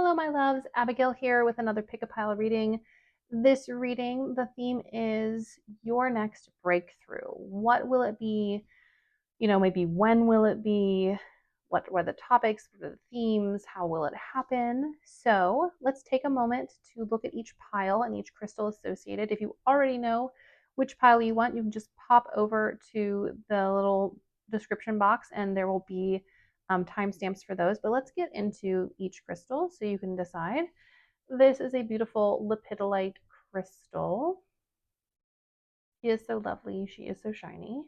Hello, my loves. Abigail here with another Pick a Pile reading. This reading, the theme is your next breakthrough. What will it be? Maybe when will it be? What are the topics? What are the themes? How will it happen? So let's take a moment to look at each pile and each crystal associated. If you already know which pile you want, you can just pop over to the little description box and there will be timestamps for those. But let's get into each crystal so you can decide. This is a beautiful lepidolite crystal. She is so lovely. She is so shiny.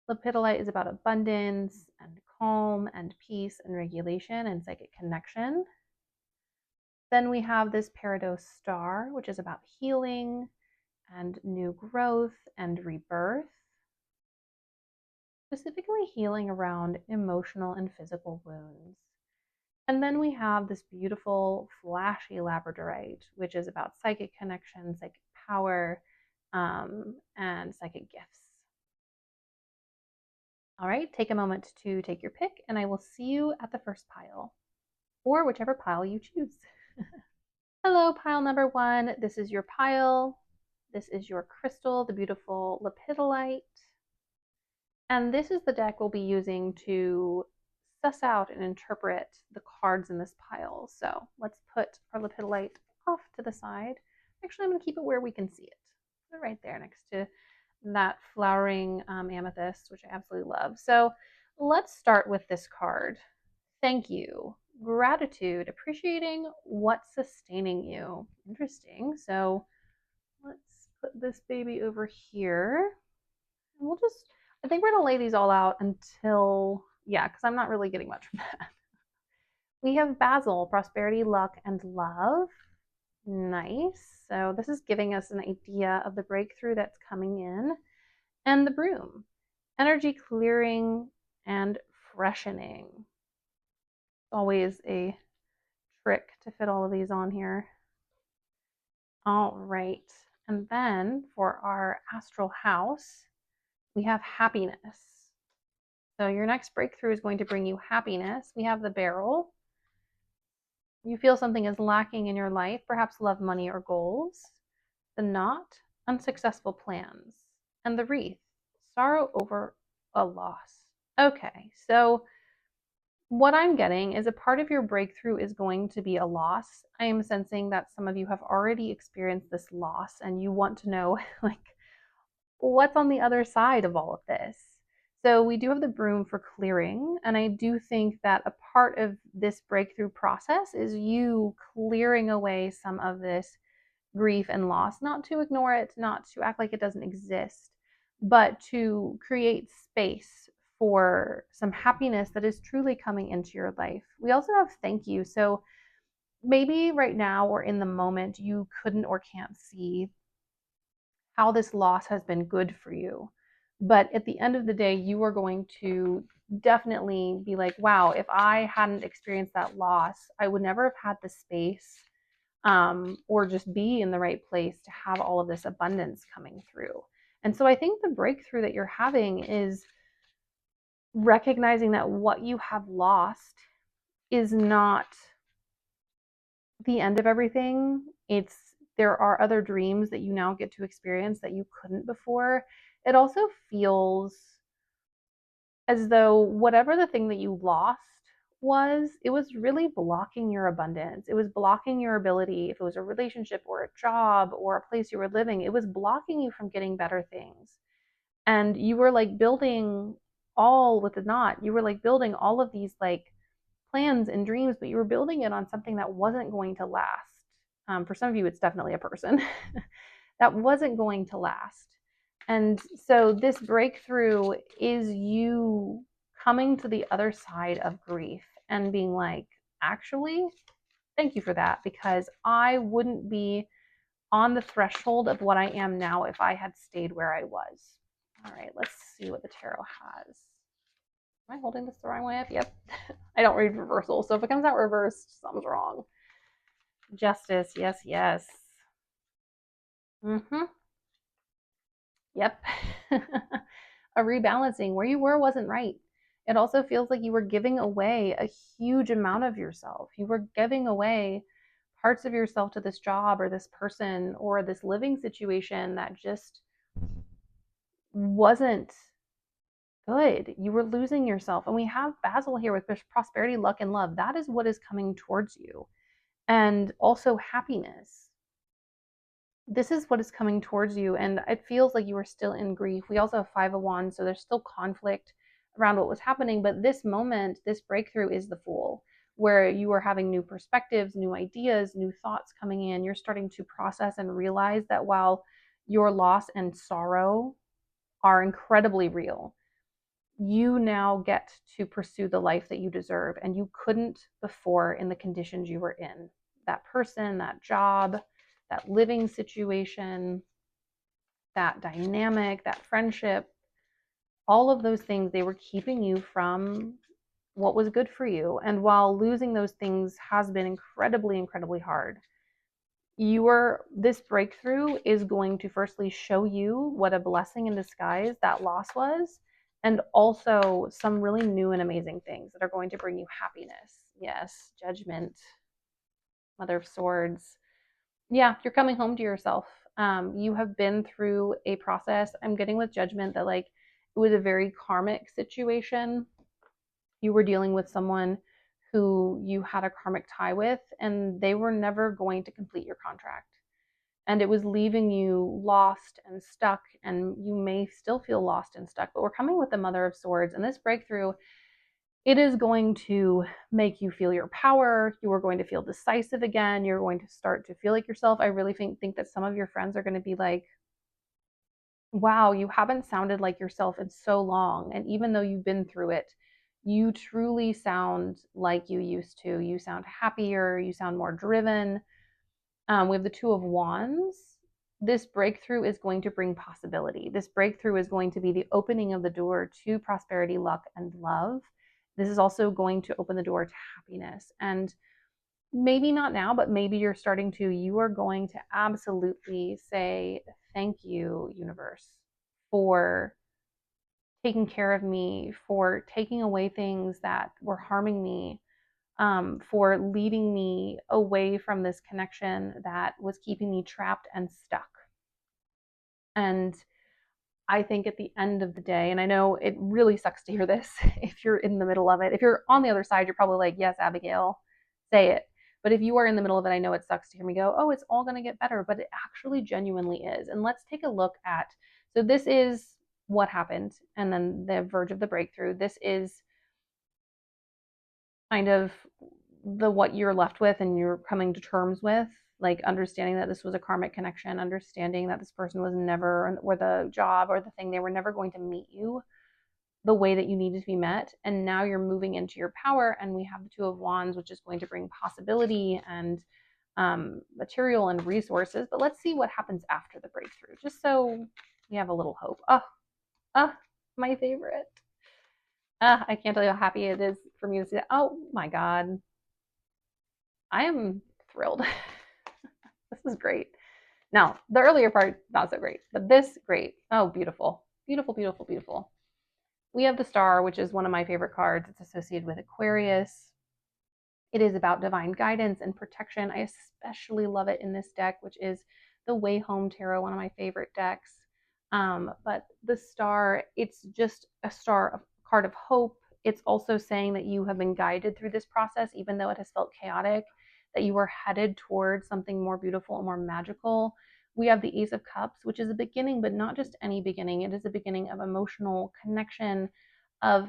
Lepidolite is about abundance and calm and peace and regulation and psychic connection. Then we have this peridot star, which is about healing and new growth and rebirth, specifically healing around emotional and physical wounds. And then we have this beautiful flashy labradorite, which is about psychic connection, psychic power, and psychic gifts. All right, take a moment to take your pick, and I will see you at the first pile, or whichever pile you choose. Hello, pile number one. This is your pile. This is your crystal, the beautiful lepidolite. And this is the deck we'll be using to suss out and interpret the cards in this pile. So let's put our lepidolite off to the side. Actually, I'm going to keep it where we can see it. Put it right there next to that flowering amethyst, which I absolutely love. So let's start with this card. Thank you. Gratitude, appreciating what's sustaining you. Interesting. So let's put this baby over here. And I think we're going to lay these all out until, because I'm not really getting much from that. We have Basil, prosperity, luck, and love. Nice. So this is giving us an idea of the breakthrough that's coming in. And the broom, energy clearing and freshening. Always a trick to fit all of these on here. All right. And then for our astral house, we have happiness. So your next breakthrough is going to bring you happiness. We have the barrel. You feel something is lacking in your life, perhaps love, money, or goals. The knot, unsuccessful plans. And the wreath, sorrow over a loss. Okay, so what I'm getting is a part of your breakthrough is going to be a loss. I am sensing that some of you have already experienced this loss and you want to know, what's on the other side of all of this? So we do have the broom for clearing, and I do think that a part of this breakthrough process is you clearing away some of this grief and loss, not to ignore it, not to act like it doesn't exist, but to create space for some happiness that is truly coming into your life. We also have thank you. So maybe right now or in the moment, you couldn't or can't see how this loss has been good for you. But at the end of the day, you are going to definitely be like, wow, if I hadn't experienced that loss, I would never have had the space or just be in the right place to have all of this abundance coming through. And so I think the breakthrough that you're having is recognizing that what you have lost is not the end of everything. There are other dreams that you now get to experience that you couldn't before. It also feels as though whatever the thing that you lost it was really blocking your abundance. It was blocking your ability. If it was a relationship or a job or a place you were living, it was blocking you from getting better things. And you were building all with the knot. You were building all of these plans and dreams, but you were building it on something that wasn't going to last. For some of you, it's definitely a person that wasn't going to last. And so this breakthrough is you coming to the other side of grief and being like, actually, thank you for that, because I wouldn't be on the threshold of what I am now if I had stayed where I was. All right, let's see what the tarot has. Am I holding this the wrong way up? Yep. I don't read reversal, so if it comes out reversed, something's wrong. Justice, yes, yes. Yep. A rebalancing. Where you were wasn't right. It also feels like you were giving away a huge amount of yourself. You were giving away parts of yourself to this job or this person or this living situation that just wasn't good. You were losing yourself. And we have Basil here with prosperity, luck, and love. That is what is coming towards you. And also happiness. This is what is coming towards you. And it feels like you are still in grief. We also have Five of Wands, so there's still conflict around what was happening. But this moment, this breakthrough is the Fool, where you are having new perspectives, new ideas, new thoughts coming in. You're starting to process and realize that while your loss and sorrow are incredibly real, you now get to pursue the life that you deserve. And you couldn't before in the conditions you were in. That person, that job, that living situation, that dynamic, that friendship, all of those things, they were keeping you from what was good for you. And while losing those things has been incredibly, incredibly hard, this breakthrough is going to firstly show you what a blessing in disguise that loss was, and also some really new and amazing things that are going to bring you happiness. Yes, Judgment, Mother of Swords. Yeah, you're coming home to yourself. You have been through a process. I'm getting with Judgment that like it was a very karmic situation. You were dealing with someone who you had a karmic tie with, and they were never going to complete your contract. And it was leaving you lost and stuck, and you may still feel lost and stuck. But we're coming with the Mother of Swords, and this breakthrough, it is going to make you feel your power. You are going to feel decisive again. You're going to start to feel like yourself. I really think that some of your friends are going to be like, wow, you haven't sounded like yourself in so long. And even though you've been through it, you truly sound like you used to. You sound happier. You sound more driven. We have the Two of Wands. This breakthrough is going to bring possibility. This breakthrough is going to be the opening of the door to prosperity, luck, and love. This is also going to open the door to happiness. And maybe not now, but maybe you're starting to. You are going to absolutely say, thank you, universe, for taking care of me, for taking away things that were harming me, for leading me away from this connection that was keeping me trapped and stuck. And I think at the end of the day, and I know it really sucks to hear this if you're in the middle of it. If you're on the other side, you're probably like, yes, Abigail, say it. But if you are in the middle of it, I know it sucks to hear me go, oh, it's all going to get better, but it actually genuinely is. And let's take a look at, so this is what happened, and then the verge of the breakthrough. This is kind of what you're left with and you're coming to terms with, like understanding that this was a karmic connection, understanding that this person was never, or the job or the thing, they were never going to meet you the way that you needed to be met. And now you're moving into your power, and we have the Two of Wands, which is going to bring possibility and material and resources. But let's see what happens after the breakthrough, just so we have a little hope. My favorite. I can't tell you how happy it is for me to see that. Oh my God. I am thrilled. This is great. Now, the earlier part, not so great, but this, great. Oh, beautiful. Beautiful, beautiful, beautiful. We have the Star, which is one of my favorite cards. It's associated with Aquarius. It is about divine guidance and protection. I especially love it in this deck, which is the Way Home Tarot, one of my favorite decks. But the Star, it's just a card of hope. It's also saying that you have been guided through this process, even though it has felt chaotic, that you are headed towards something more beautiful and more magical. We have the Ace of Cups, which is a beginning, but not just any beginning. It is a beginning of emotional connection, of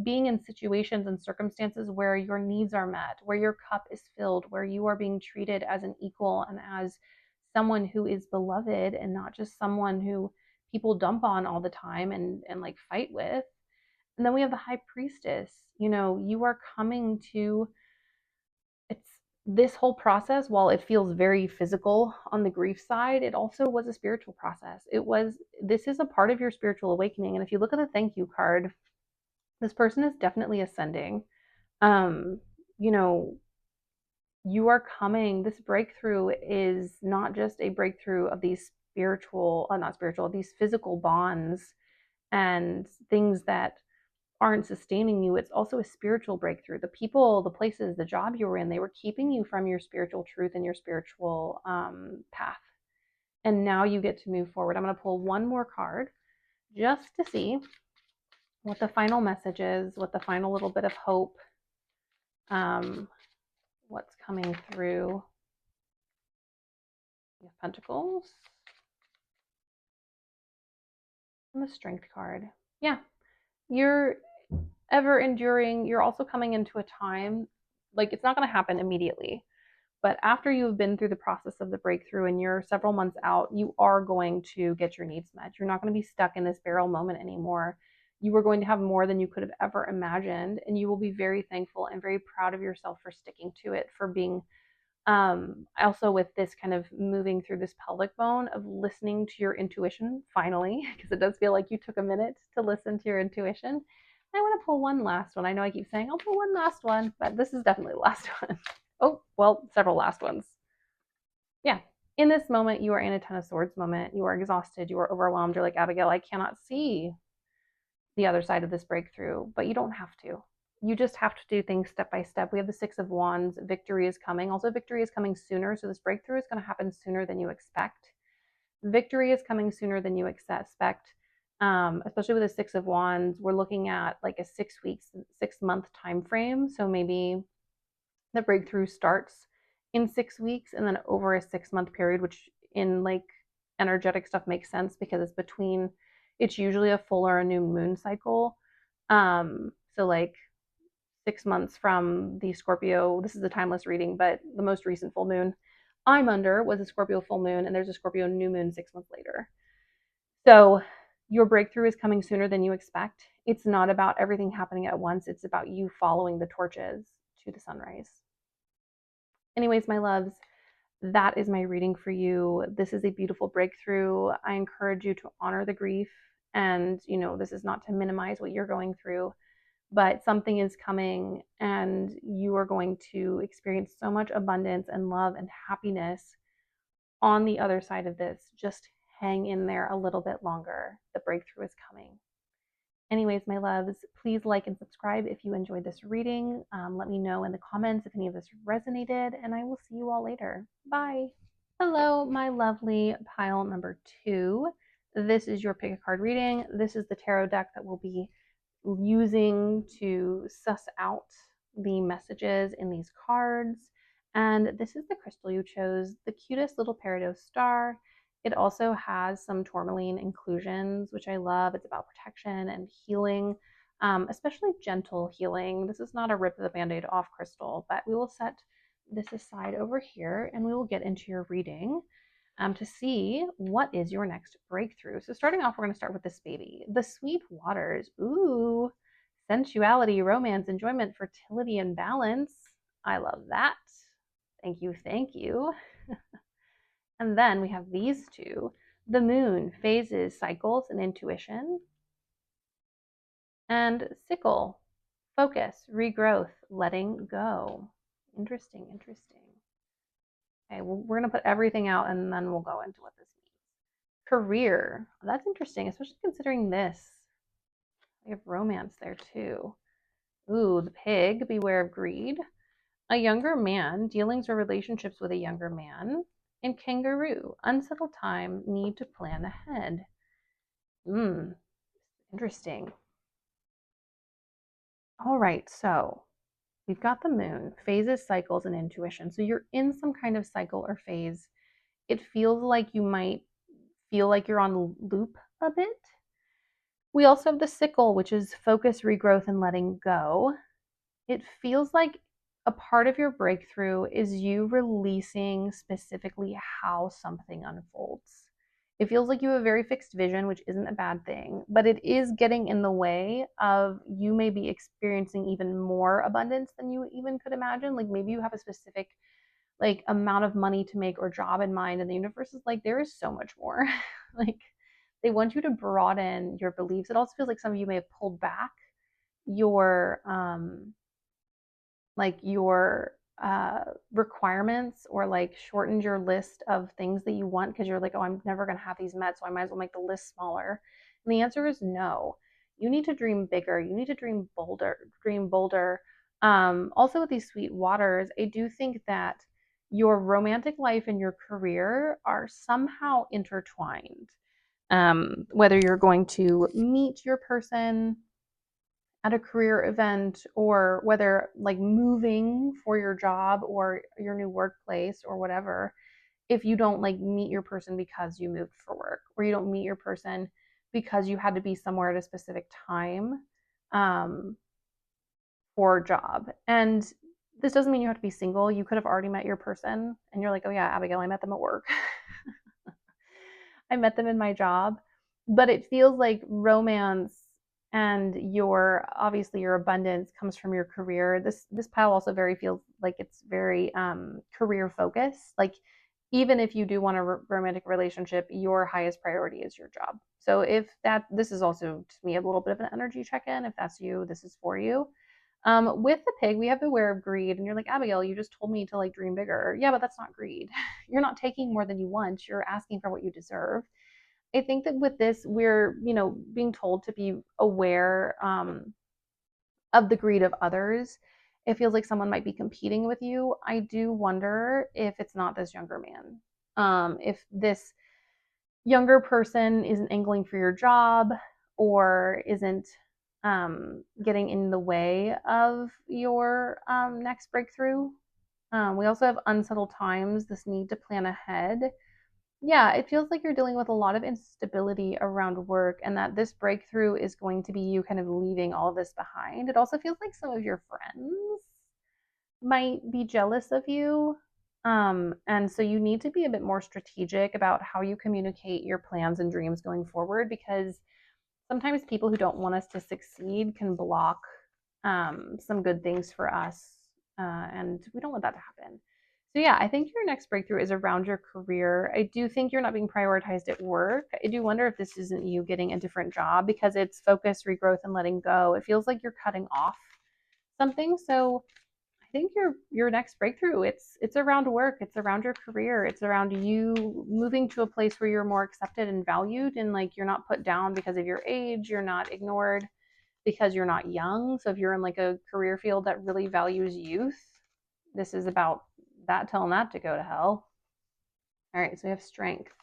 being in situations and circumstances where your needs are met, where your cup is filled, where you are being treated as an equal and as someone who is beloved, and not just someone who people dump on all the time and like fight with. And then we have the High Priestess. You know, you are coming to, it's this whole process, while it feels very physical on the grief side, it also was a spiritual process. This is a part of your spiritual awakening. And if you look at the thank you card, this person is definitely ascending. You know, you are coming, this breakthrough is not just a breakthrough of these these physical bonds and things that aren't sustaining you, it's also a spiritual breakthrough. The people, the places, the job you were in, they were keeping you from your spiritual truth and your spiritual path. And now you get to move forward. I'm going to pull one more card just to see what the final message is, what the final little bit of hope, what's coming through. The Pentacles and the Strength card. Yeah, you're ever enduring. You're also coming into a time, like it's not going to happen immediately, but after you've been through the process of the breakthrough and you're several months out, you are going to get your needs met. You're not going to be stuck in this barrel moment anymore. You are going to have more than you could have ever imagined, and you will be very thankful and very proud of yourself for sticking to it, for being also with this kind of moving through this pelvic bone of listening to your intuition finally, because it does feel like you took a minute to listen to your intuition. I want to pull one last one. I know I keep saying I'll pull one last one, but this is definitely the last one. Oh, well, several last ones. Yeah. In this moment, you are in a Ten of Swords moment. You are exhausted. You are overwhelmed. You're like, Abigail, I cannot see the other side of this breakthrough, but you don't have to. You just have to do things step by step. We have the Six of Wands. Victory is coming. Also, victory is coming sooner. So this breakthrough is going to happen sooner than you expect. Victory is coming sooner than you expect. Especially with the Six of Wands, we're looking at like a 6 weeks, 6-month time frame. So maybe the breakthrough starts in 6 weeks and then over a 6-month period, which in like energetic stuff makes sense because it's between, it's usually a full or a new moon cycle. So like 6 months from the Scorpio, this is a timeless reading, but the most recent full moon I'm under was a Scorpio full moon, and there's a Scorpio new moon 6 months later. So your breakthrough is coming sooner than you expect. It's not about everything happening at once. It's about you following the torches to the sunrise. Anyways, my loves, that is my reading for you. This is a beautiful breakthrough. I encourage you to honor the grief. And, you know, this is not to minimize what you're going through, but something is coming and you are going to experience so much abundance and love and happiness on the other side of this. Just hang in there a little bit longer. The breakthrough is coming. Anyways, my loves, please like and subscribe if you enjoyed this reading. Let me know in the comments if any of this resonated, and I will see you all later. Bye. Hello, my lovely pile number 2. This is your pick a card reading. This is the tarot deck that we'll be using to suss out the messages in these cards. And this is the crystal you chose, the cutest little peridot star. It also has some tourmaline inclusions, which I love. It's about protection and healing, especially gentle healing. This is not a rip the band-aid off crystal, but we will set this aside over here and we will get into your reading to see what is your next breakthrough. So starting off, we're going to start with this baby, the Sweet Waters. Ooh, sensuality, romance, enjoyment, fertility, and balance. I love that. Thank you, thank you. And then we have these two, the Moon, phases, cycles, and intuition. And Sickle, focus, regrowth, letting go. Interesting, interesting. Okay, well, we're going to put everything out and then we'll go into what this means. Career. That's interesting, especially considering this. We have romance there too. Ooh, the Pig, beware of greed. A younger man, dealings or relationships with a younger man. And Kangaroo, unsettled time, need to plan ahead. Interesting. All right, so we've got the Moon, phases, cycles, and intuition. So you're in some kind of cycle or phase. It feels like you might feel like you're on loop a bit. We also have the Sickle, which is focus, regrowth, and letting go. It feels like a part of your breakthrough is you releasing specifically how something unfolds. It feels like you have a very fixed vision, which isn't a bad thing, but it is getting in the way of you maybe experiencing even more abundance than you even could imagine. Like maybe you have a specific like amount of money to make or job in mind, and the universe is like, there is so much more. Like they want you to broaden your beliefs. It also feels like some of you may have pulled back your requirements, or like shortened your list of things that you want because you're like, oh, I'm never going to have these met, so I might as well make the list smaller. And the answer is no. You need to dream bigger. You need to dream bolder, dream bolder. Also with these sweet waters, I do think that your romantic life and your career are somehow intertwined. Whether you're going to meet your person at a career event, or whether like moving for your job or your new workplace or whatever, if you don't like meet your person because you moved for work, or you don't meet your person because you had to be somewhere at a specific time, um, for a job. And this doesn't mean you have to be single. You could have already met your person and you're like, oh yeah, Abigail, I met them at work. I met them in my job. But it feels like romance and your, obviously your abundance comes from your career. This pile also very feels like it's very career focused. Like even if you do want a romantic relationship, your highest priority is your job. So if that, this is also to me a little bit of an energy check-in. If that's you, this is for you. With the pig, we have beware of greed, and you're like, Abigail, you just told me to like dream bigger. Yeah, but that's not greed. You're not taking more than you want. You're asking for what you deserve. I think that with this, we're, being told to be aware of the greed of others. It feels like someone might be competing with you. I do wonder if it's not this younger man. If this younger person isn't angling for your job, or isn't getting in the way of your next breakthrough. We also have unsettled times, this need to plan ahead. Yeah, it feels like you're dealing with a lot of instability around work, and that this breakthrough is going to be you kind of leaving all of this behind. It also feels like some of your friends might be jealous of you. And so you need to be a bit more strategic about how you communicate your plans and dreams going forward, because sometimes people who don't want us to succeed can block some good things for us. And we don't want that to happen. So, yeah, I think your next breakthrough is around your career. I do think you're not being prioritized at work. I do wonder if this isn't you getting a different job, because it's focus, regrowth, and letting go. It feels like you're cutting off something. So, I think your next breakthrough, it's around work, it's around your career, it's around you moving to a place where you're more accepted and valued, and like you're not put down because of your age, you're not ignored because you're not young. So if you're in like a career field that really values youth, this is about that, telling that to go to hell. All right, so we have strength.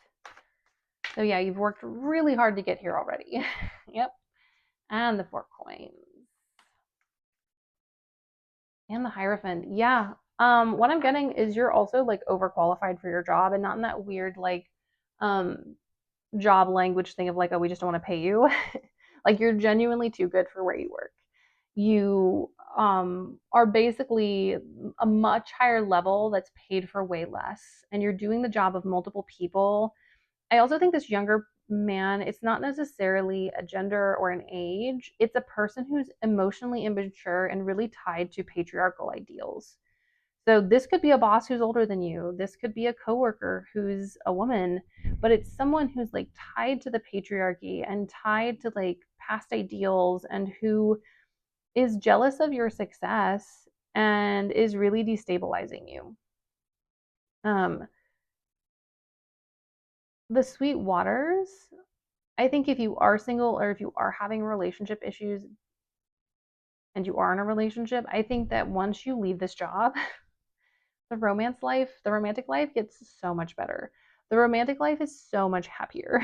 So yeah, you've worked really hard to get here already. Yep. And the 4 coins. And the Hierophant. Yeah. What I'm getting is you're also like overqualified for your job, and not in that weird like um job language thing of like, oh, we just don't want to pay you. Like you're genuinely too good for where you work. You are basically a much higher level that's paid for way less, and you're doing the job of multiple people. I also think this younger man, it's not necessarily a gender or an age, it's a person who's emotionally immature and really tied to patriarchal ideals. So this could be a boss who's older than you. This could be a coworker who's a woman, but it's someone who's like tied to the patriarchy and tied to like past ideals, and who is jealous of your success and is really destabilizing you. Um, the sweet waters, I think if you are single, or if you are having relationship issues and you are in a relationship, I think that once you leave this job, the romantic life gets so much better. The romantic life is so much happier.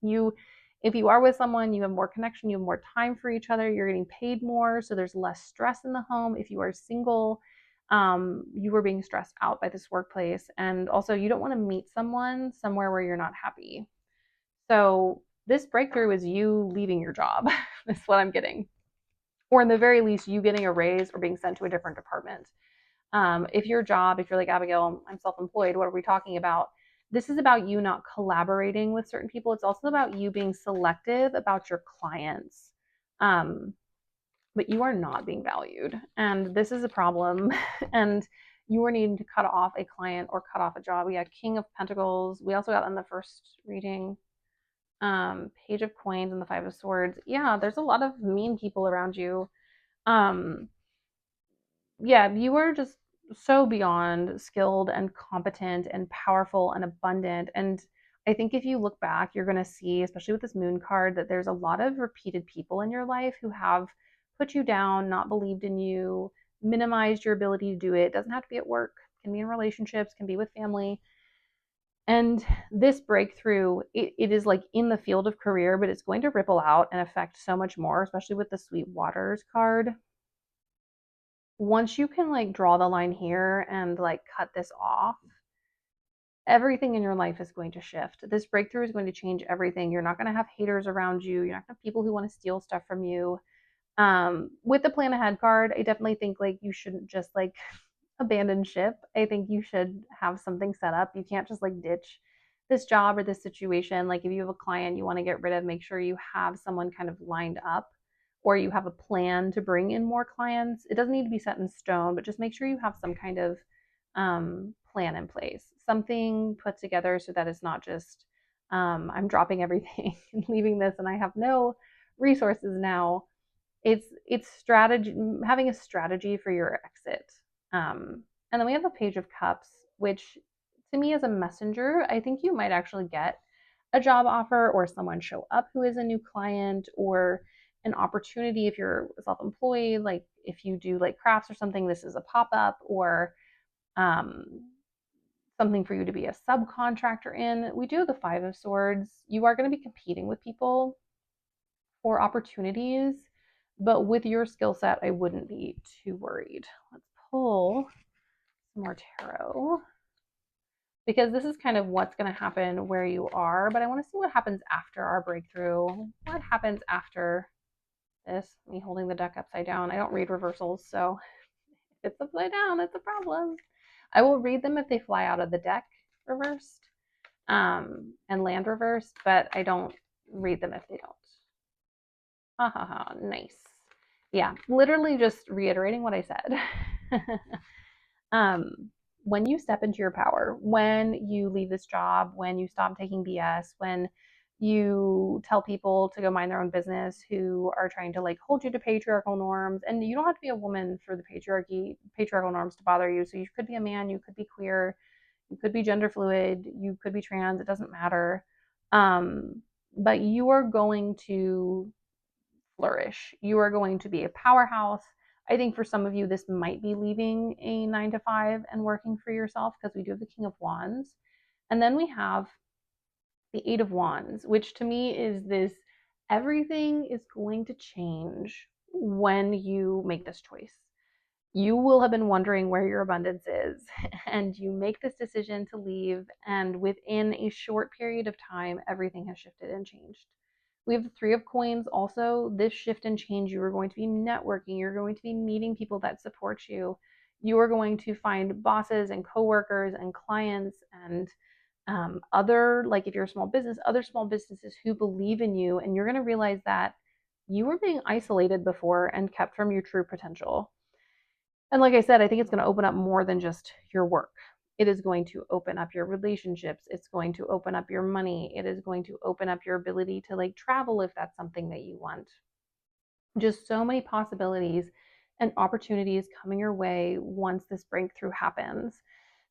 you if you are with someone, you have more connection, you have more time for each other, you're getting paid more, so there's less stress in the home. If you are single, you are being stressed out by this workplace, and also you don't want to meet someone somewhere where you're not happy. So this breakthrough is you leaving your job. That's what I'm getting. Or in the very least, you getting a raise or being sent to a different department. If your job, if you're like, Abigail, I'm self-employed, what are we talking about? This is about you not collaborating with certain people. It's also about you being selective about your clients. Um, but you are not being valued. And this is a problem. And you are needing to cut off a client or cut off a job. We got King of Pentacles. We also got in the first reading Page of Coins and the Five of Swords. Yeah, there's a lot of mean people around you. Um, yeah, you are just so beyond skilled and competent and powerful and abundant. And I think if you look back, you're going to see, especially with this moon card, that there's a lot of repeated people in your life who have put you down, not believed in you, minimized your ability to do it. It doesn't have to be at work, it can be in relationships, can be with family. And this breakthrough, it is like in the field of career, but it's going to ripple out and affect so much more, especially with the Sweet Waters card. Once you can like draw the line here and like cut this off, everything in your life is going to shift. This breakthrough is going to change everything. You're not going to have haters around you. You're not going to have people who want to steal stuff from you. With the plan ahead card, I definitely think like you shouldn't just like abandon ship. I think you should have something set up. You can't just like ditch this job or this situation. Like if you have a client you want to get rid of, make sure you have someone kind of lined up, or you have a plan to bring in more clients. It doesn't need to be set in stone, but just make sure you have some kind of plan in place, something put together so that it's not just I'm dropping everything and leaving this and I have no resources now. It's strategy, having a strategy for your exit. And then we have the Page of Cups, which to me as a messenger, I think you might actually get a job offer or someone show up who is a new client, or an opportunity if you're self-employed, like if you do like crafts or something, this is a pop-up, or um, something for you to be a subcontractor in. We do the Five of Swords. You are going to be competing with people for opportunities, but with your skill set, I wouldn't be too worried. Let's pull some more tarot, because this is kind of what's going to happen where you are, but I want to see what happens after our breakthrough. What happens after this? Me holding the deck upside down. I don't read reversals, so if it's upside down, it's a problem. I will read them if they fly out of the deck reversed and land reversed, but I don't read them if they don't. Ha ha ha, nice. Yeah, literally just reiterating what I said. When you step into your power, when you leave this job, when you stop taking BS, when you tell people to go mind their own business who are trying to like hold you to patriarchal norms, and you don't have to be a woman for the patriarchal norms to bother you. So you could be a man, you could be queer, you could be gender fluid, you could be trans, it doesn't matter. But you are going to flourish. You are going to be a powerhouse. I think for some of you, this might be leaving a 9 to 5 and working for yourself, because we do have the King of Wands. And then we have the Eight of Wands, which to me is this everything is going to change when you make this choice. You will have been wondering where your abundance is, and you make this decision to leave, and within a short period of time, everything has shifted and changed. We have the Three of Coins also. This shift and change, you are going to be networking. You're going to be meeting people that support you. You are going to find bosses and coworkers and clients and other, like if you're a small business, other small businesses who believe in you. And you're going to realize that you were being isolated before and kept from your true potential. And like I said, I think it's going to open up more than just your work. It is going to open up your relationships. It's going to open up your money. It is going to open up your ability to like travel if that's something that you want. Just so many possibilities and opportunities coming your way once this breakthrough happens.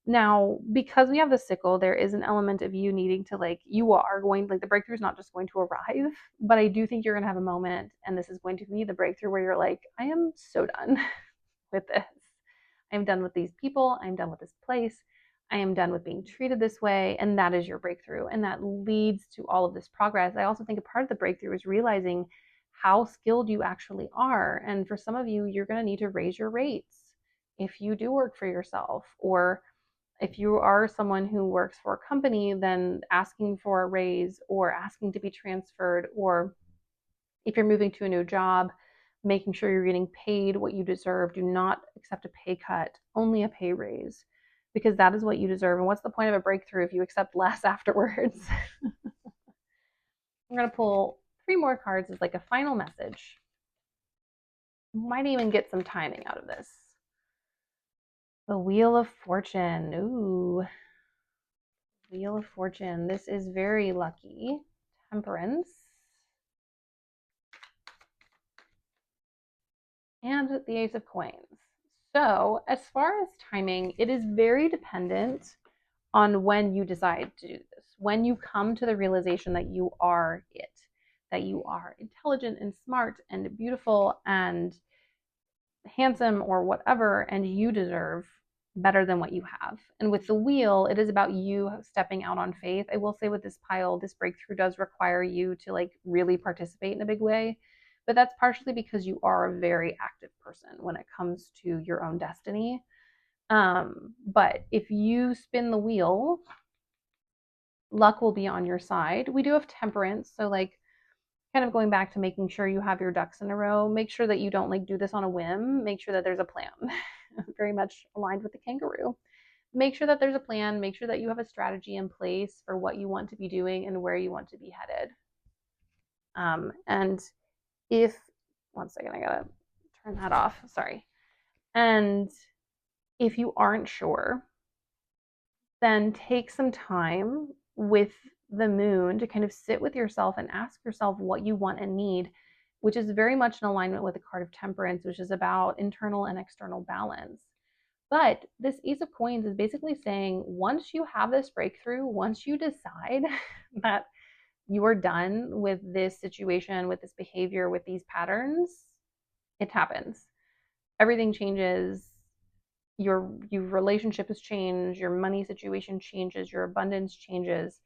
Now, because we have the sickle, there is an element of you needing to like, you are going, like the breakthrough is not just going to arrive, but I do think you're going to have a moment, and this is going to be the breakthrough where you're like, I am so done with this. I'm done with these people. I'm done with this place. I am done with being treated this way. And that is your breakthrough. And that leads to all of this progress. I also think a part of the breakthrough is realizing how skilled you actually are. And for some of you, you're going to need to raise your rates if you do work for yourself, or if you are someone who works for a company, then asking for a raise or asking to be transferred, or if you're moving to a new job, making sure you're getting paid what you deserve. Do not accept a pay cut, only a pay raise, because that is what you deserve. And what's the point of a breakthrough if you accept less afterwards? I'm going to pull 3 more cards as like a final message. Might even get some timing out of this. The Wheel of Fortune. Ooh. Wheel of Fortune. This is very lucky. Temperance. And the Ace of Coins. So as far as timing, it is very dependent on when you decide to do this. When you come to the realization that you are it, that you are intelligent and smart and beautiful and handsome or whatever, and you deserve better than what you have. And with the wheel, it is about you stepping out on faith. I will say with this pile, this breakthrough does require you to like really participate in a big way. But that's partially because you are a very active person when it comes to your own destiny. But if you spin the wheel, luck will be on your side. We do have temperance. So like kind of going back to making sure you have your ducks in a row, make sure that you don't like do this on a whim. Make sure that there's a plan. Very much aligned with the kangaroo. Make sure that there's a plan. Make sure that you have a strategy in place for what you want to be doing and where you want to be headed. And if, one second, I gotta turn that off. Sorry. And if you aren't sure, then take some time with the moon to kind of sit with yourself and ask yourself what you want and need, which is very much in alignment with the card of temperance, which is about internal and external balance. But this Ace of Coins is basically saying once you have this breakthrough, once you decide that you are done with this situation, with this behavior, with these patterns, it happens. Everything changes. Your relationship has changed, your money situation changes, your abundance changes.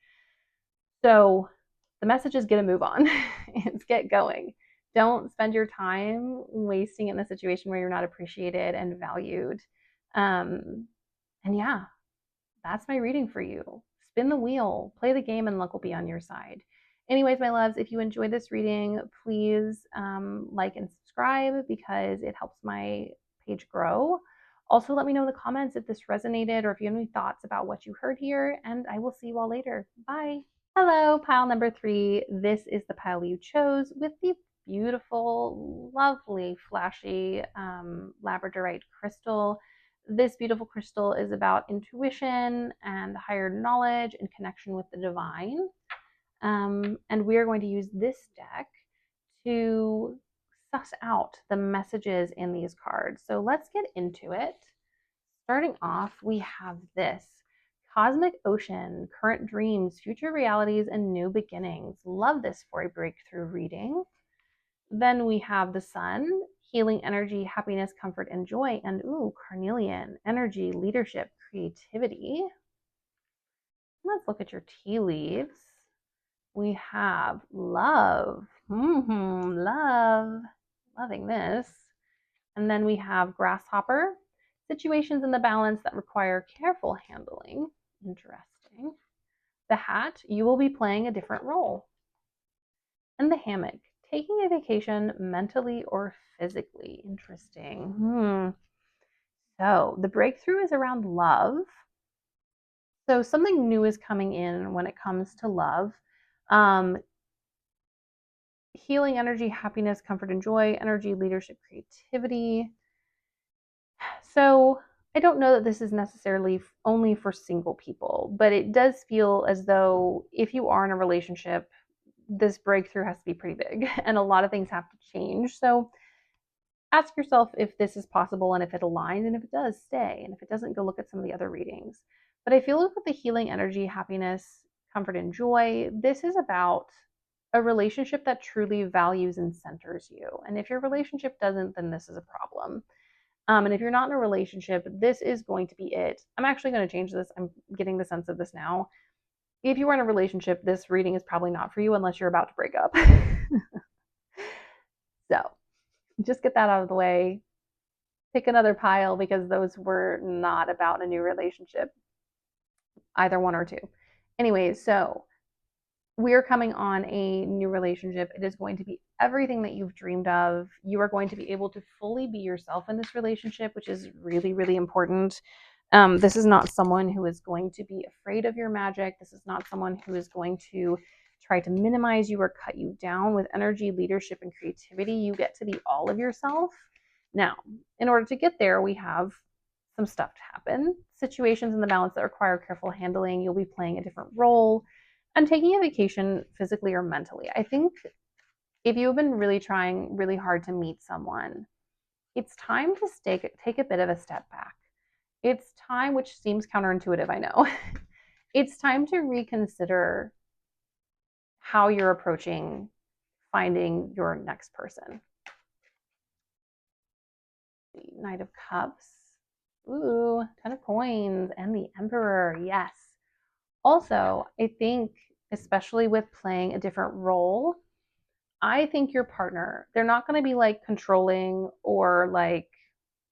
So the message is get a move on. It's get going. Don't spend your time wasting it in a situation where you're not appreciated and valued. And yeah, that's my reading for you. Spin the wheel, play the game, and luck will be on your side. Anyways, my loves, if you enjoyed this reading, please like and subscribe because it helps my page grow. Also, let me know in the comments if this resonated or if you have any thoughts about what you heard here, and I will see you all later. Bye. Hello, pile number 3. This is the pile you chose with the beautiful, lovely, flashy labradorite crystal. This beautiful crystal is about intuition and higher knowledge and connection with the divine. And we are going to use this deck to suss out the messages in these cards. So let's get into it. Starting off, we have this Cosmic Ocean, Current Dreams, Future Realities, and New Beginnings. Love this for a breakthrough reading. Then we have the Sun, Healing Energy, Happiness, Comfort, and Joy. And ooh, Carnelian, Energy, Leadership, Creativity. Let's look at your tea leaves. We have Love. Love. Loving this. And then we have Grasshopper, situations in the balance that require careful handling. Interesting. The Hat, you will be playing a different role. And the Hammock, taking a vacation mentally or physically. Interesting. So the breakthrough is around love. So something new is coming in when it comes to love. Healing energy, happiness, comfort, and joy, energy, leadership, creativity. So I don't know that this is necessarily only for single people, but it does feel as though if you are in a relationship, this breakthrough has to be pretty big and a lot of things have to change. So ask yourself if this is possible and if it aligns, and if it does, stay. And if it doesn't, go look at some of the other readings. But I feel like with the healing energy, happiness, comfort, and joy, this is about a relationship that truly values and centers you. And if your relationship doesn't, then this is a problem. And if you're not in a relationship, this is going to be it. I'm actually going to change this. I'm getting the sense of this now. If you are in a relationship, this reading is probably not for you unless you're about to break up. So just get that out of the way. Pick another pile because those were not about a new relationship, either one or two. Anyways, so we're coming on a new relationship. It is going to be everything that you've dreamed of. You are going to be able to fully be yourself in this relationship, which is really, really important. This is not someone who is going to be afraid of your magic. This is not someone who is going to try to minimize you or cut you down. With energy, leadership, and creativity, you get to be all of yourself. Now, in order to get there, we have some stuff to happen. Situations in the balance that require careful handling. You'll be playing a different role and taking a vacation physically or mentally. I think if you've been really trying really hard to meet someone, it's time to take a bit of a step back. It's time, which seems counterintuitive, I know, it's time to reconsider how you're approaching finding your next person. The Knight of Cups. Ooh, Ten of Coins and the Emperor. Yes. Also, I think, especially with playing a different role, I think your partner, they're not going to be like controlling or like,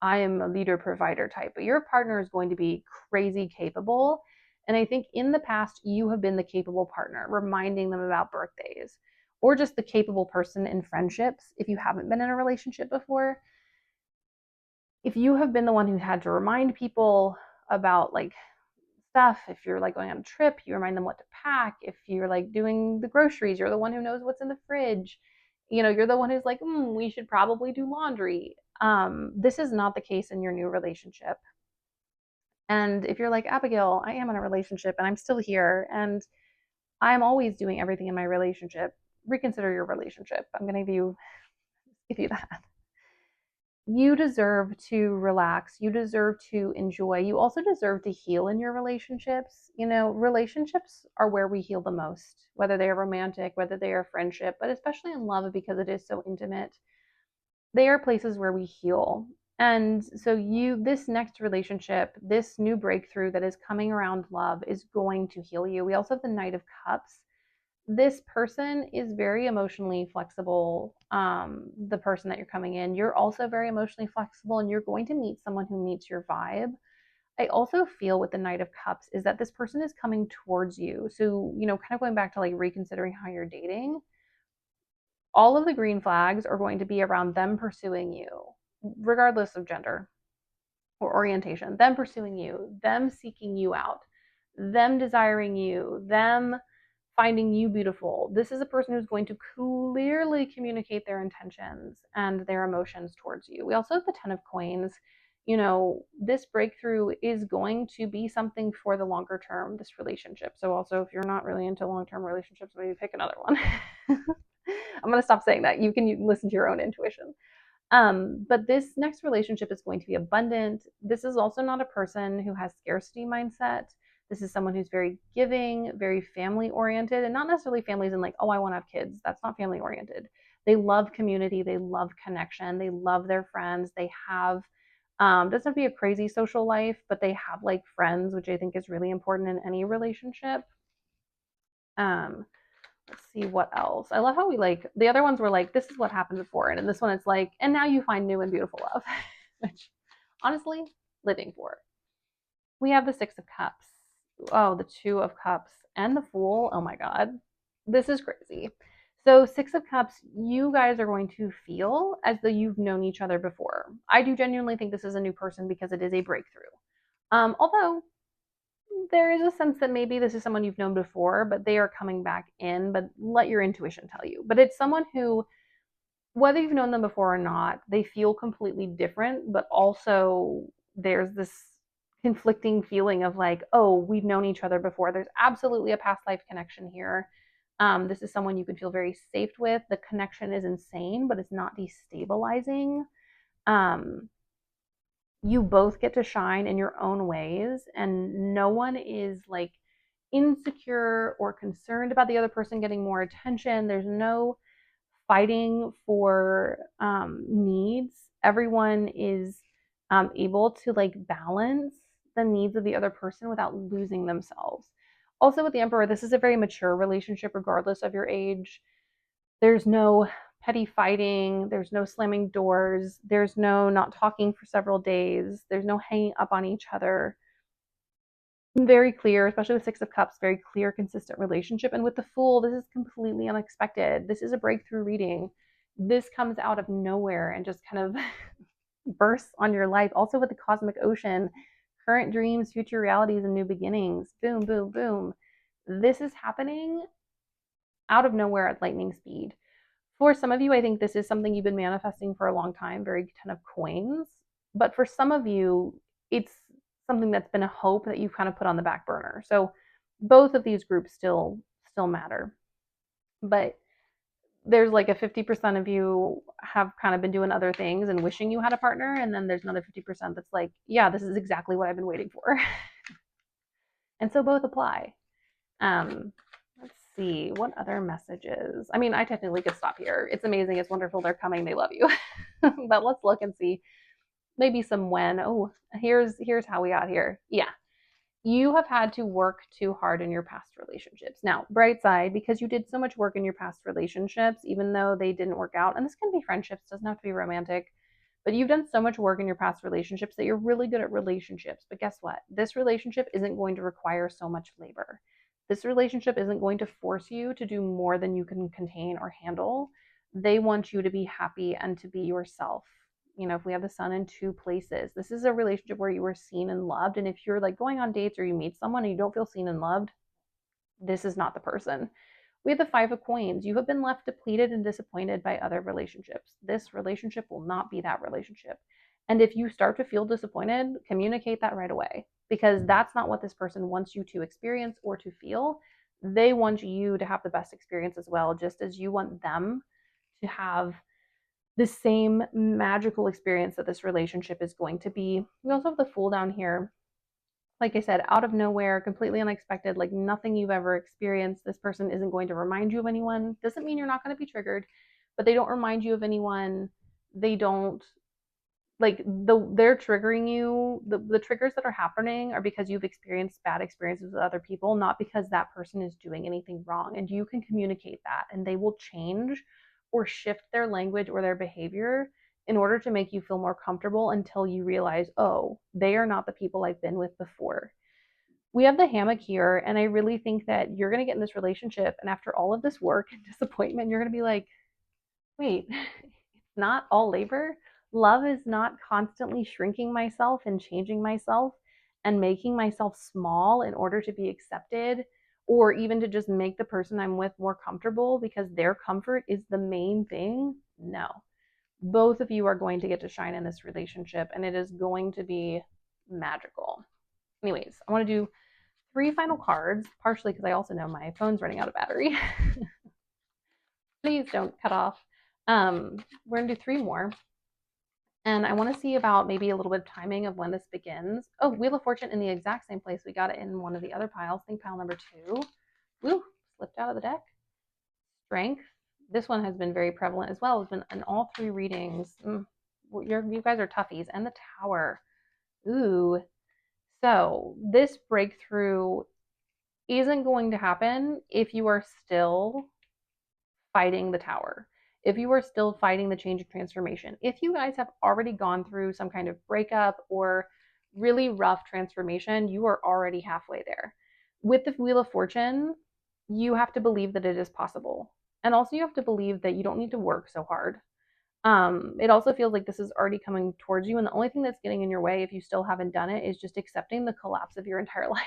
I am a leader provider type, but your partner is going to be crazy capable. And I think in the past, you have been the capable partner, reminding them about birthdays or just the capable person in friendships. If you haven't been in a relationship before, if you have been the one who had to remind people about like stuff, if you're like going on a trip, you remind them what to pack. If you're like doing the groceries, you're the one who knows what's in the fridge. You know, you're the one who's like, we should probably do laundry. This is not the case in your new relationship. And if you're like, Abigail, I am in a relationship and I'm still here and I'm always doing everything in my relationship, reconsider your relationship. I'm going to give you that. You deserve to relax. You deserve to enjoy. You also deserve to heal in your relationships. You know, relationships are where we heal the most, whether they are romantic, whether they are friendship, but especially in love because it is so intimate. They are places where we heal. And so this next relationship, this new breakthrough that is coming around love is going to heal you. We also have the Knight of Cups. This person is very emotionally flexible. The person that you're coming in, you're also very emotionally flexible and you're going to meet someone who meets your vibe. I also feel with the Knight of Cups is that this person is coming towards you. So, kind of going back to like reconsidering how you're dating, all of the green flags are going to be around them pursuing you, regardless of gender or orientation, them pursuing you, them seeking you out, them desiring you, them finding you beautiful. This is a person who's going to clearly communicate their intentions and their emotions towards you. We also have the Ten of Coins. This breakthrough is going to be something for the longer term, this relationship. So, also, if you're not really into long term relationships, maybe pick another one. I'm going to stop saying that. You can listen to your own intuition. But this next relationship is going to be abundant. This is also not a person who has scarcity mindset. This is someone who's very giving, very family oriented, and not necessarily families in like, oh, I want to have kids. That's not family oriented. They love community. They love connection. They love their friends. They have, doesn't have to be a crazy social life, but they have like friends, which I think is really important in any relationship. Um, let's see what else. I love how we like the other ones were like, this is what happened before. And in this one, it's like, and now you find new and beautiful love, which honestly, living for. We have the Six of Cups. Oh, the Two of Cups and the Fool. Oh my God. This is crazy. So, Six of Cups, you guys are going to feel as though you've known each other before. I do genuinely think this is a new person because it is a breakthrough. Although there is a sense that maybe this is someone you've known before, but they are coming back in, but let your intuition tell you. But it's someone who, whether you've known them before or not, they feel completely different, but also there's this conflicting feeling of like, oh, we've known each other before. There's absolutely a past life connection here. This is someone you can feel very safe with. The connection is insane, but it's not destabilizing. Um, you both get to shine in your own ways, and no one is like insecure or concerned about the other person getting more attention. There's no fighting for needs. Everyone is able to like balance the needs of the other person without losing themselves. Also, with the Emperor, this is a very mature relationship, regardless of your age. There's no petty fighting, there's no slamming doors, there's no not talking for several days, there's no hanging up on each other. Very clear, especially with Six of Cups, very clear, consistent relationship. And with the Fool, this is completely unexpected. This is a breakthrough reading. This comes out of nowhere and just kind of bursts on your life. Also with the Cosmic Ocean, current dreams, future realities, and new beginnings. Boom, boom, boom. This is happening out of nowhere at lightning speed. For some of you, I think this is something you've been manifesting for a long time, very Ten of Coins. But for some of you, it's something that's been a hope that you've kind of put on the back burner. So both of these groups still matter. But there's like a 50% of you have kind of been doing other things and wishing you had a partner. And then there's another 50% that's like, yeah, this is exactly what I've been waiting for. And so both apply. Let's see, what other messages? I mean, I technically could stop here. It's amazing. It's wonderful. They're coming. They love you. But let's look and see maybe some when. Oh, here's how we got here. Yeah. You have had to work too hard in your past relationships. Now, bright side, because you did so much work in your past relationships, even though they didn't work out, and this can be friendships, doesn't have to be romantic, but you've done so much work in your past relationships that you're really good at relationships. But guess what? This relationship isn't going to require so much labor. This relationship isn't going to force you to do more than you can contain or handle. They want you to be happy and to be yourself. You know, if we have the sun in two places, this is a relationship where you were seen and loved. And if you're like going on dates or you meet someone and you don't feel seen and loved, this is not the person. We have the Five of Coins. You have been left depleted and disappointed by other relationships. This relationship will not be that relationship. And if you start to feel disappointed, communicate that right away, because that's not what this person wants you to experience or to feel. They want you to have the best experience as well, just as you want them to have the same magical experience that this relationship is going to be. We also have the Fool down here. Like I said, out of nowhere, completely unexpected, like nothing you've ever experienced. This person isn't going to remind you of anyone. Doesn't mean you're not going to be triggered, but they don't remind you of anyone. They don't like they're triggering you. The triggers that are happening are because you've experienced bad experiences with other people, not because that person is doing anything wrong. And you can communicate that and they will change or shift their language or their behavior in order to make you feel more comfortable until you realize, oh, they are not the people I've been with before. We have the hammock here, and I really think that you're going to get in this relationship, and after all of this work and disappointment, you're going to be like, wait, it's not all labor. Love is not constantly shrinking myself and changing myself and making myself small in order to be accepted, or even to just make the person I'm with more comfortable because their comfort is the main thing. No, both of you are going to get to shine in this relationship, and it is going to be magical. Anyways, I want to do 3 final cards, partially because I also know my phone's running out of battery. Please don't cut off. We're gonna do 3 more. And I want to see about maybe a little bit of timing of when this begins. Oh, Wheel of Fortune in the exact same place. We got it in one of the other piles. Think pile number 2. Woo, slipped out of the deck. Strength. This one has been very prevalent as well. It's been in all 3 readings. You guys are toughies. And the Tower. Ooh. So this breakthrough isn't going to happen if you are still fighting the Tower, if you are still fighting the change of transformation. If you guys have already gone through some kind of breakup or really rough transformation, you are already halfway there. With the Wheel of Fortune, you have to believe that it is possible. And also you have to believe that you don't need to work so hard. It also feels like this is already coming towards you, and the only thing that's getting in your way if you still haven't done it is just accepting the collapse of your entire life.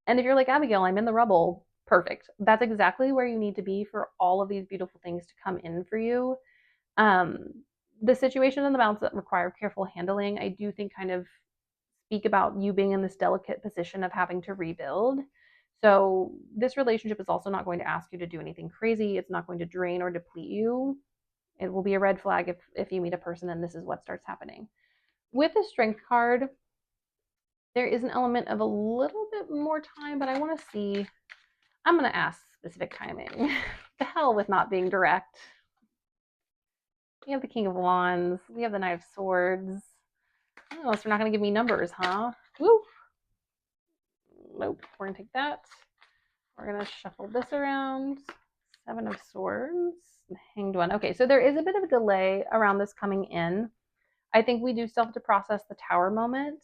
And if you're like, Abigail, I'm in the rubble, perfect. That's exactly where you need to be for all of these beautiful things to come in for you. The situation and the balance that require careful handling, I do think kind of speak about you being in this delicate position of having to rebuild. So this relationship is also not going to ask you to do anything crazy. It's not going to drain or deplete you. It will be a red flag if you meet a person and this is what starts happening. With the Strength card, there is an element of a little bit more time, but I want to see. I'm going to ask specific timing. The hell with not being direct. We have the King of Wands. We have the Knight of Swords. Oh, so they're not going to give me numbers, huh? Woo. Nope. We're going to take that. We're going to shuffle this around. 7 of Swords. Hanged One. Okay, so there is a bit of a delay around this coming in. I think we do still have to process the Tower moment.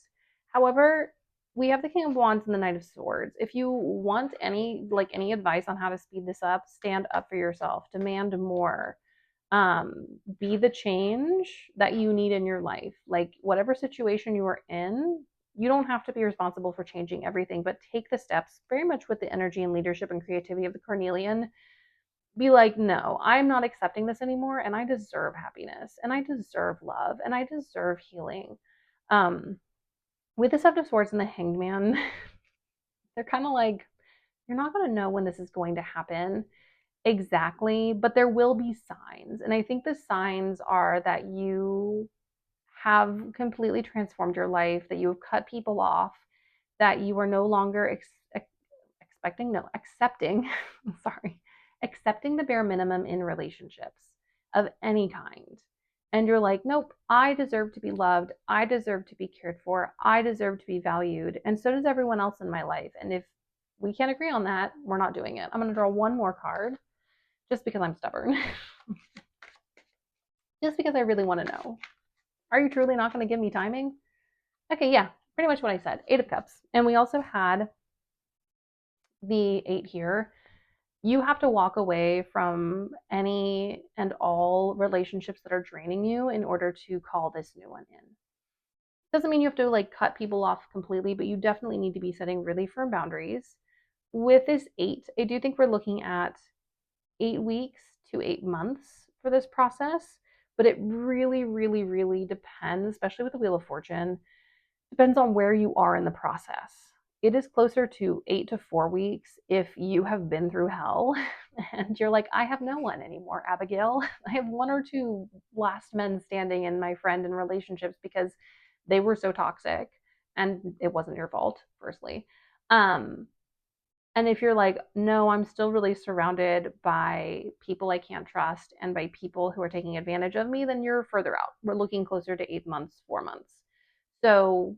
However, we have the King of Wands and the Knight of Swords. If you want any advice on how to speed this up, stand up for yourself, demand more, be the change that you need in your life. Like whatever situation you are in, you don't have to be responsible for changing everything, but take the steps very much with the energy and leadership and creativity of the Carnelian. Be like, no, I'm not accepting this anymore, and I deserve happiness, and I deserve love, and I deserve healing. With the Seven of Swords and the Hanged Man, they're kind of like, you're not going to know when this is going to happen exactly, but there will be signs. And I think the signs are that you have completely transformed your life, that you've cut people off, that you are no longer expecting, no, accepting, sorry, accepting the bare minimum in relationships of any kind. And you're like, nope, I deserve to be loved. I deserve to be cared for. I deserve to be valued. And so does everyone else in my life. And if we can't agree on that, we're not doing it. I'm going to draw one more card just because I'm stubborn, just because I really want to know. Are you truly not going to give me timing? Okay, yeah, pretty much what I said. Eight of Cups. And we also had the eight here. You have to walk away from any and all relationships that are draining you in order to call this new one in. Doesn't mean you have to like cut people off completely, but you definitely need to be setting really firm boundaries. With this eight, I do think we're looking at 8 weeks to 8 months for this process, but it really, really, really depends, especially with the Wheel of Fortune, depends on where you are in the process. It is closer to 8 to 4 weeks if you have been through hell and you're like, I have no one anymore, Abigail. I have one or two last men standing in my friend and relationships because they were so toxic and it wasn't your fault, firstly. Um, and if you're like, no, I'm still really surrounded by people I can't trust and by people who are taking advantage of me, then you're further out. We're looking closer to 8 months, 4 months. So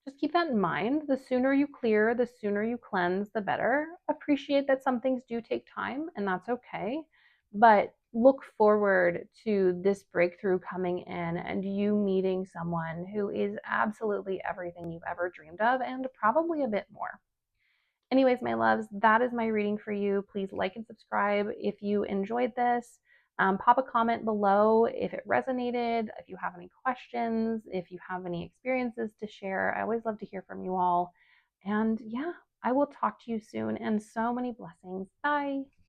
just keep that in mind. The sooner you clear, the sooner you cleanse, the better. Appreciate that some things do take time, and that's okay. But look forward to this breakthrough coming in and you meeting someone who is absolutely everything you've ever dreamed of and probably a bit more. Anyways, my loves, that is my reading for you. Please like and subscribe if you enjoyed this. Pop a comment below if it resonated, if you have any questions, if you have any experiences to share. I always love to hear from you all. And yeah, I will talk to you soon and so many blessings. Bye.